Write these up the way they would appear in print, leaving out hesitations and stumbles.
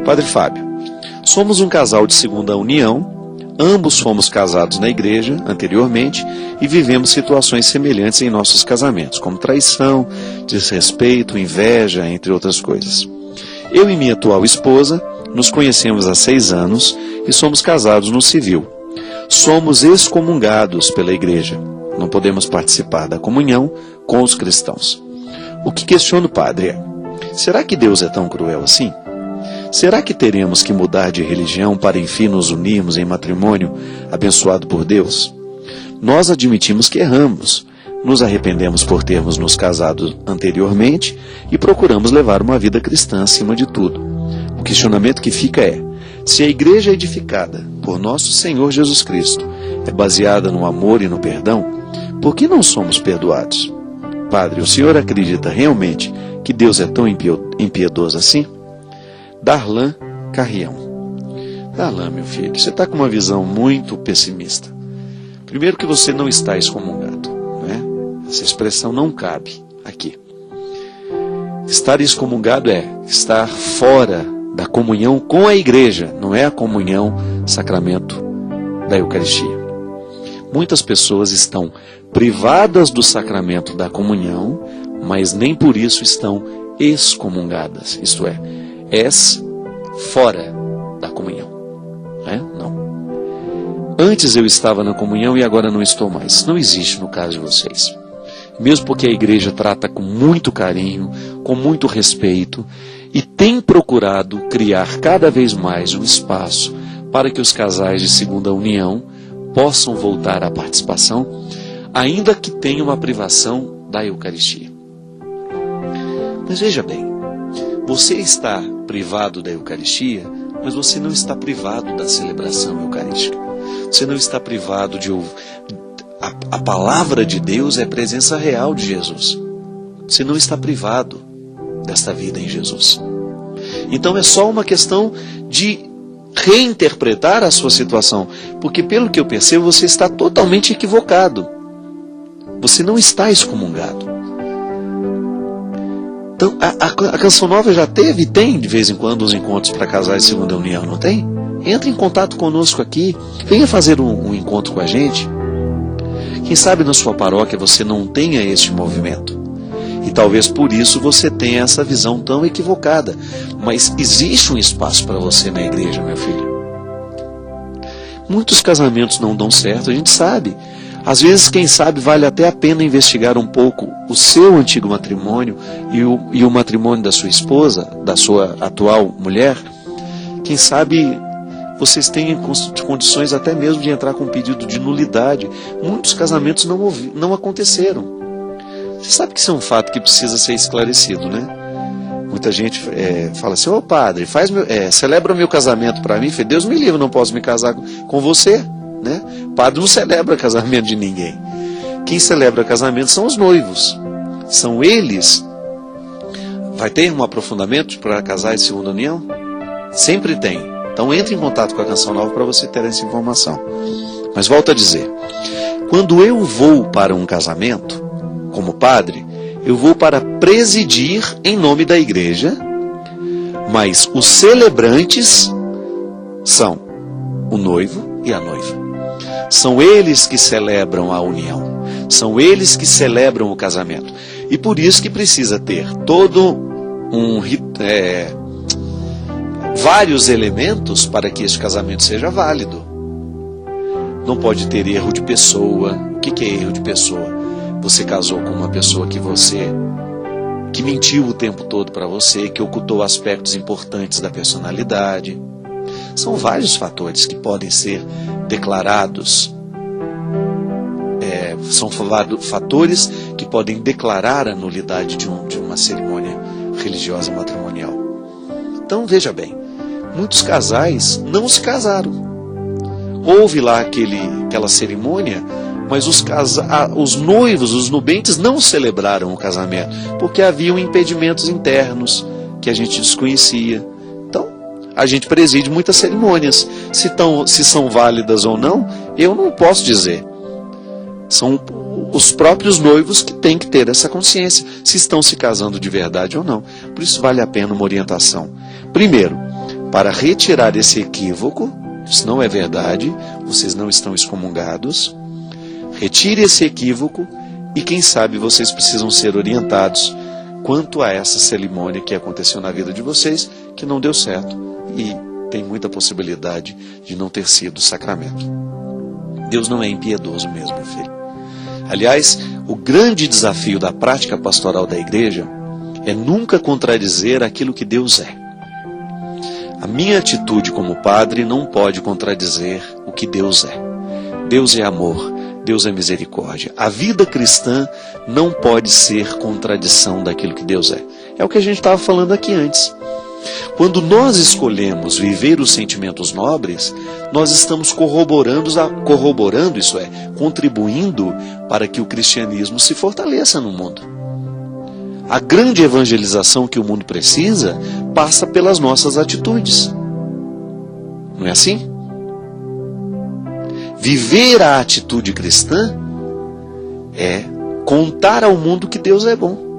Padre Fábio, somos um casal de segunda união, ambos fomos casados na igreja anteriormente e vivemos situações semelhantes em nossos casamentos, como traição, desrespeito, inveja, entre outras coisas. Eu e minha atual esposa nos conhecemos há 6 anos e somos casados no civil. Somos excomungados pela igreja. Não podemos participar da comunhão com os cristãos. O que questiono, padre, é: será que Deus é tão cruel assim? Será que teremos que mudar de religião para enfim nos unirmos em matrimônio abençoado por Deus? Nós admitimos que erramos, nos arrependemos por termos nos casado anteriormente e procuramos levar uma vida cristã acima de tudo. O questionamento que fica é: se a igreja edificada por nosso Senhor Jesus Cristo é baseada no amor e no perdão, por que não somos perdoados? Padre, o senhor acredita realmente que Deus é tão impiedoso assim? Darlan Carrião. Darlan, meu filho, você está com uma visão muito pessimista. Primeiro que você não está excomungado, né? Essa expressão não cabe aqui. Estar excomungado é estar fora da comunhão com a igreja, não é a comunhão, sacramento da Eucaristia. Muitas pessoas estão privadas do sacramento da comunhão, mas nem por isso estão excomungadas, isto é, fora da comunhão. Não. Antes eu estava na comunhão e agora não estou mais. Isso não existe no caso de vocês. Mesmo porque a igreja trata com muito carinho, com muito respeito, e tem procurado criar cada vez mais um espaço para que os casais de segunda união possam voltar à participação, ainda que tenha uma privação da Eucaristia. Mas veja bem, você está privado da Eucaristia, mas você não está privado da celebração eucarística. Você não está privado de ouvir. A palavra de Deus é a presença real de Jesus. Você não está privado desta vida em Jesus. Então é só uma questão de reinterpretar a sua situação, porque pelo que eu percebo, você está totalmente equivocado. Você não está excomungado. Então, a Canção Nova já teve e tem, de vez em quando, uns encontros para casais de segunda união, não tem? Entre em contato conosco aqui, venha fazer um encontro com a gente. Quem sabe na sua paróquia você não tenha este movimento. E talvez por isso você tenha essa visão tão equivocada. Mas existe um espaço para você na igreja, meu filho. Muitos casamentos não dão certo, a gente sabe. Às vezes, quem sabe, vale até a pena investigar um pouco o seu antigo matrimônio e o matrimônio da sua esposa, da sua atual mulher. Quem sabe vocês tenham condições até mesmo de entrar com um pedido de nulidade. Muitos casamentos não aconteceram. Você sabe que isso é um fato que precisa ser esclarecido, né? Muita gente fala assim: ô padre, celebra o meu casamento para mim. Deus me livre, não posso me casar com você. Né? Padre não celebra casamento de ninguém. Quem celebra casamento são os noivos. São eles. Vai ter um aprofundamento para casais de segunda união? Sempre tem. Então entre em contato com a Canção Nova para você ter essa informação. Mas volto a dizer, quando eu vou para um casamento, como padre, eu vou para presidir em nome da igreja, mas os celebrantes são o noivo e a noiva. São eles que celebram a união. São eles que celebram o casamento. E por isso que precisa ter todo vários elementos para que este casamento seja válido. Não pode ter erro de pessoa. O que é erro de pessoa? Você casou com uma pessoa que mentiu o tempo todo para você, que ocultou aspectos importantes da personalidade. São vários fatores que podem ser declarados. São fatores que podem declarar a nulidade de uma cerimônia religiosa matrimonial. Então veja bem, muitos casais não se casaram. Houve lá aquela cerimônia, mas os noivos, os nubentes não celebraram o casamento, porque haviam impedimentos internos que a gente desconhecia. A gente preside muitas cerimônias. Se são válidas ou não, eu não posso dizer. São os próprios noivos que têm que ter essa consciência, se estão se casando de verdade ou não. Por isso vale a pena uma orientação. Primeiro, para retirar esse equívoco. Isso não é verdade, vocês não estão excomungados. Retire esse equívoco e quem sabe vocês precisam ser orientados quanto a essa cerimônia que aconteceu na vida de vocês, que não deu certo e tem muita possibilidade de não ter sido sacramento. Deus não é impiedoso mesmo, meu filho. Aliás, o grande desafio da prática pastoral da igreja é nunca contradizer aquilo que Deus é. A minha atitude como padre não pode contradizer o que Deus é. Deus é amor, Deus é misericórdia. A vida cristã não pode ser contradição daquilo que Deus é. É o que a gente estava falando aqui antes. Quando nós escolhemos viver os sentimentos nobres, nós estamos corroborando, isso é, contribuindo para que o cristianismo se fortaleça no mundo. A grande evangelização que o mundo precisa passa pelas nossas atitudes. Não é assim? Viver a atitude cristã é contar ao mundo que Deus é bom.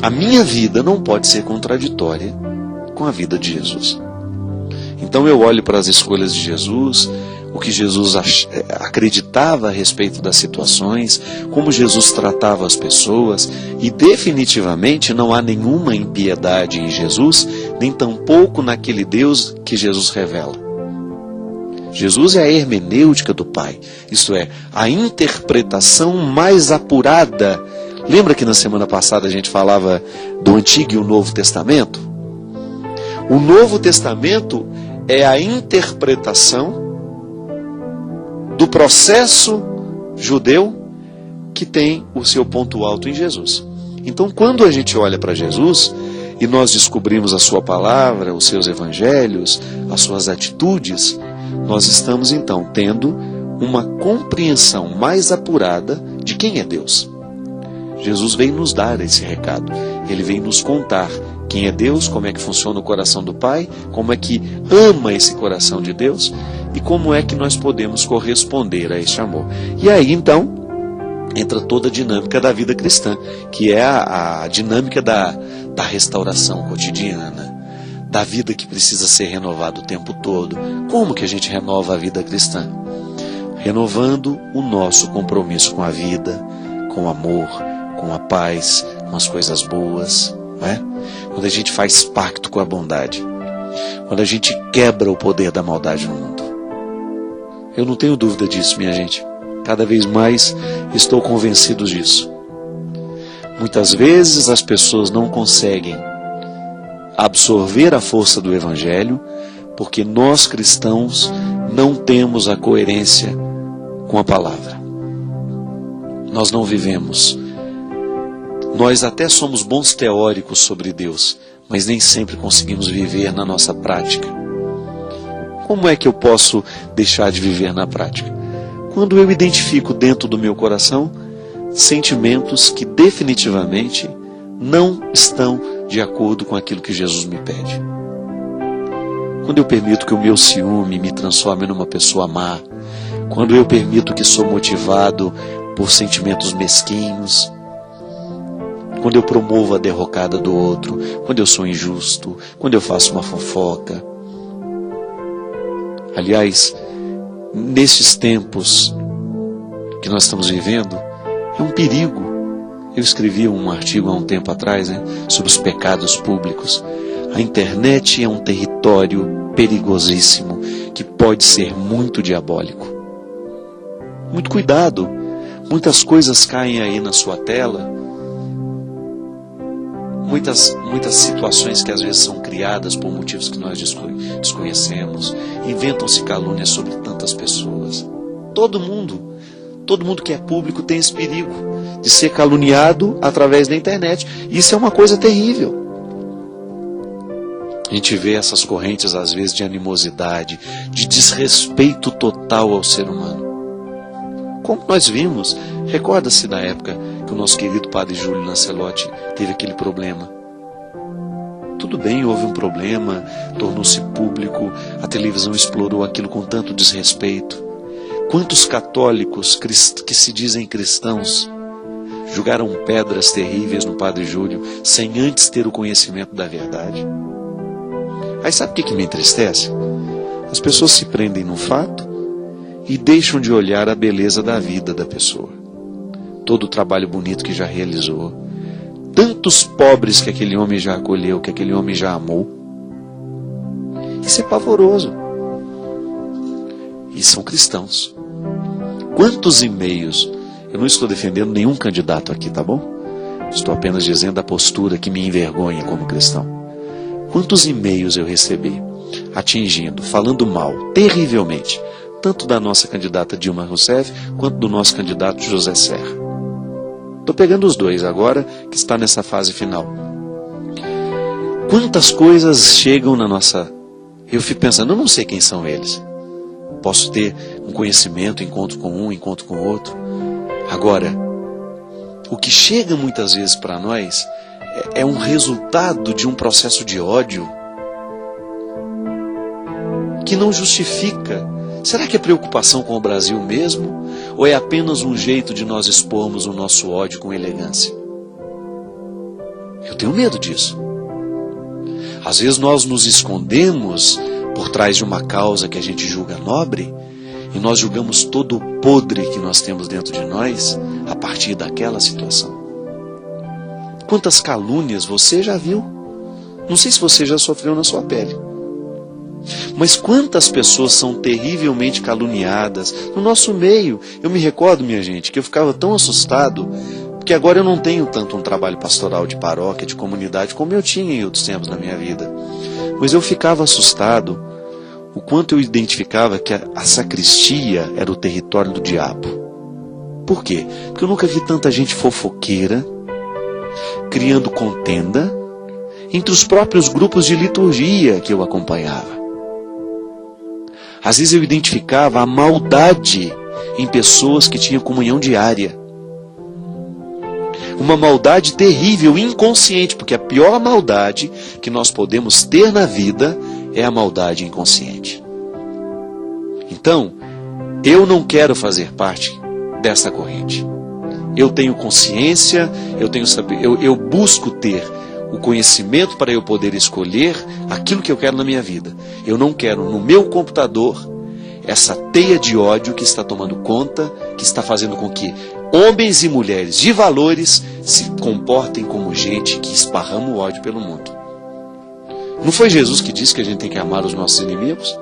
A minha vida não pode ser contraditória com a vida de Jesus. Então eu olho para as escolhas de Jesus, o que Jesus acreditava a respeito das situações, como Jesus tratava as pessoas, e definitivamente não há nenhuma impiedade em Jesus, nem tampouco naquele Deus que Jesus revela. Jesus é a hermenêutica do Pai, isto é, a interpretação mais apurada. Lembra que na semana passada a gente falava do Antigo e o Novo Testamento? O Novo Testamento é a interpretação do processo judeu que tem o seu ponto alto em Jesus. Então, quando a gente olha para Jesus e nós descobrimos a sua palavra, os seus evangelhos, as suas atitudes, nós estamos então tendo uma compreensão mais apurada de quem é Deus. Jesus veio nos dar esse recado. Ele veio nos contar quem é Deus, como é que funciona o coração do Pai, como é que ama esse coração de Deus e como é que nós podemos corresponder a esse amor. E aí então entra toda a dinâmica da vida cristã, que é a dinâmica da restauração cotidiana, da vida que precisa ser renovada o tempo todo. Como que a gente renova a vida cristã? Renovando o nosso compromisso com a vida, com o amor, com a paz, com as coisas boas, não é? Quando a gente faz pacto com a bondade, quando a gente quebra o poder da maldade no mundo. Eu não tenho dúvida disso, minha gente. Cada vez mais estou convencido disso. Muitas vezes as pessoas não conseguem absorver a força do Evangelho porque nós cristãos não temos a coerência com a palavra. Nós não vivemos. Nós até somos bons teóricos sobre Deus, mas nem sempre conseguimos viver na nossa prática. Como é que eu posso deixar de viver na prática? Quando eu identifico dentro do meu coração sentimentos que definitivamente não estão de acordo com aquilo que Jesus me pede. Quando eu permito que o meu ciúme me transforme numa pessoa má, quando eu permito que sou motivado por sentimentos mesquinhos, quando eu promovo a derrocada do outro, quando eu sou injusto, quando eu faço uma fofoca. Aliás, nesses tempos que nós estamos vivendo, é um perigo. Eu escrevi um artigo há um tempo atrás, sobre os pecados públicos. A internet é um território perigosíssimo, que pode ser muito diabólico. Muito cuidado, muitas coisas caem aí na sua tela, muitas situações que às vezes são criadas por motivos que nós desconhecemos, inventam-se calúnias sobre tantas pessoas. Todo mundo que é público tem esse perigo de ser caluniado através da internet. Isso é uma coisa terrível. A gente vê essas correntes às vezes de animosidade, de desrespeito total ao ser humano. Como nós vimos, recorda-se da época que o nosso querido padre Júlio Lancelotti teve aquele problema. Tudo bem, houve um problema, tornou-se público, a televisão explorou aquilo com tanto desrespeito. Quantos católicos que se dizem cristãos jogaram pedras terríveis no padre Júlio sem antes ter o conhecimento da verdade? Aí sabe o que me entristece? As pessoas se prendem no fato e deixam de olhar a beleza da vida da pessoa. Todo o trabalho bonito que já realizou, tantos pobres que aquele homem já acolheu, que aquele homem já amou. Isso é pavoroso. E são cristãos. Quantos e-mails, eu não estou defendendo nenhum candidato aqui, tá bom? Estou apenas dizendo a postura que me envergonha como cristão. Quantos e-mails eu recebi, atingindo, falando mal, terrivelmente, tanto da nossa candidata Dilma Rousseff, quanto do nosso candidato José Serra. Estou pegando os dois agora, que está nessa fase final. Quantas coisas chegam na nossa... Eu fico pensando, eu não sei quem são eles. Posso ter um conhecimento, encontro com um, encontro com outro. Agora, o que chega muitas vezes para nós é um resultado de um processo de ódio que não justifica. Será que é preocupação com o Brasil mesmo? Ou é apenas um jeito de nós expormos o nosso ódio com elegância? Eu tenho medo disso. Às vezes nós nos escondemos por trás de uma causa que a gente julga nobre e nós julgamos todo o podre que nós temos dentro de nós a partir daquela situação. Quantas calúnias você já viu? Não sei se você já sofreu na sua pele. Mas quantas pessoas são terrivelmente caluniadas no nosso meio? Eu me recordo, minha gente, que eu ficava tão assustado, porque agora eu não tenho tanto um trabalho pastoral de paróquia, de comunidade, como eu tinha em outros tempos na minha vida. Mas eu ficava assustado o quanto eu identificava que a sacristia era o território do diabo. Por quê? Porque eu nunca vi tanta gente fofoqueira, criando contenda, entre os próprios grupos de liturgia que eu acompanhava. Às vezes eu identificava a maldade em pessoas que tinham comunhão diária. Uma maldade terrível, inconsciente, porque a pior maldade que nós podemos ter na vida é a maldade inconsciente. Então, eu não quero fazer parte dessa corrente. Eu tenho consciência, eu busco ter o conhecimento para eu poder escolher aquilo que eu quero na minha vida. Eu não quero no meu computador essa teia de ódio que está tomando conta, que está fazendo com que homens e mulheres de valores se comportem como gente que esparrama o ódio pelo mundo. Não foi Jesus que disse que a gente tem que amar os nossos inimigos?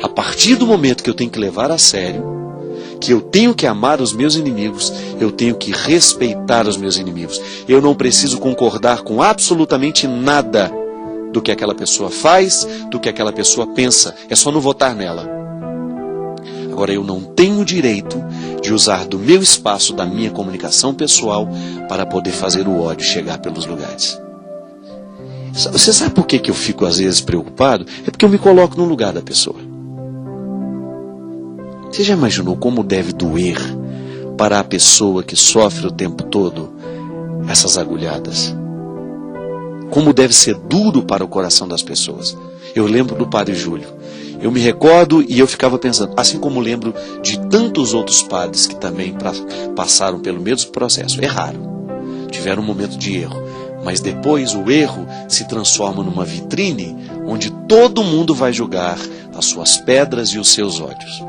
A partir do momento que eu tenho que levar a sério, que eu tenho que amar os meus inimigos, eu tenho que respeitar os meus inimigos. Eu não preciso concordar com absolutamente nada do que aquela pessoa faz, do que aquela pessoa pensa. É só não votar nela. Agora, eu não tenho o direito de usar do meu espaço, da minha comunicação pessoal, para poder fazer o ódio chegar pelos lugares. Você sabe por que eu fico às vezes preocupado? É porque eu me coloco no lugar da pessoa. Você já imaginou como deve doer para a pessoa que sofre o tempo todo essas agulhadas? Como deve ser duro para o coração das pessoas? Eu lembro do Padre Júlio. Eu me recordo e eu ficava pensando, assim como lembro de tantos outros padres que também passaram pelo mesmo processo. Erraram, tiveram um momento de erro, mas depois o erro se transforma numa vitrine onde todo mundo vai julgar as suas pedras e os seus ódios.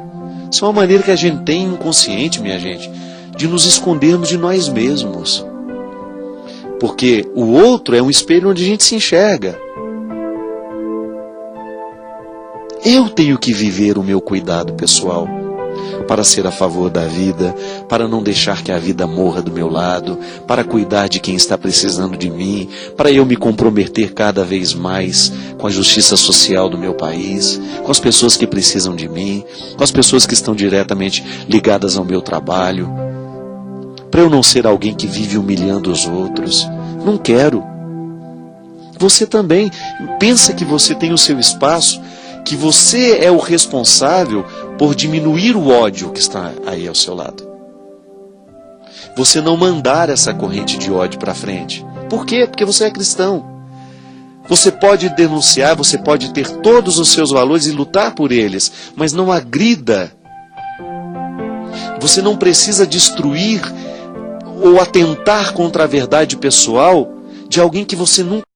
Isso é uma maneira que a gente tem inconsciente, minha gente, de nos escondermos de nós mesmos. Porque o outro é um espelho onde a gente se enxerga. Eu tenho que viver o meu cuidado pessoal para ser a favor da vida, para não deixar que a vida morra do meu lado, para cuidar de quem está precisando de mim, para eu me comprometer cada vez mais com a justiça social do meu país, com as pessoas que precisam de mim, com as pessoas que estão diretamente ligadas ao meu trabalho, para eu não ser alguém que vive humilhando os outros. Não quero. Você também pensa que você tem o seu espaço, que você é o responsável por diminuir o ódio que está aí ao seu lado. Você não mandar essa corrente de ódio para frente. Por quê? Porque você é cristão. Você pode denunciar, você pode ter todos os seus valores e lutar por eles, mas não agrida. Você não precisa destruir ou atentar contra a verdade pessoal de alguém que você nunca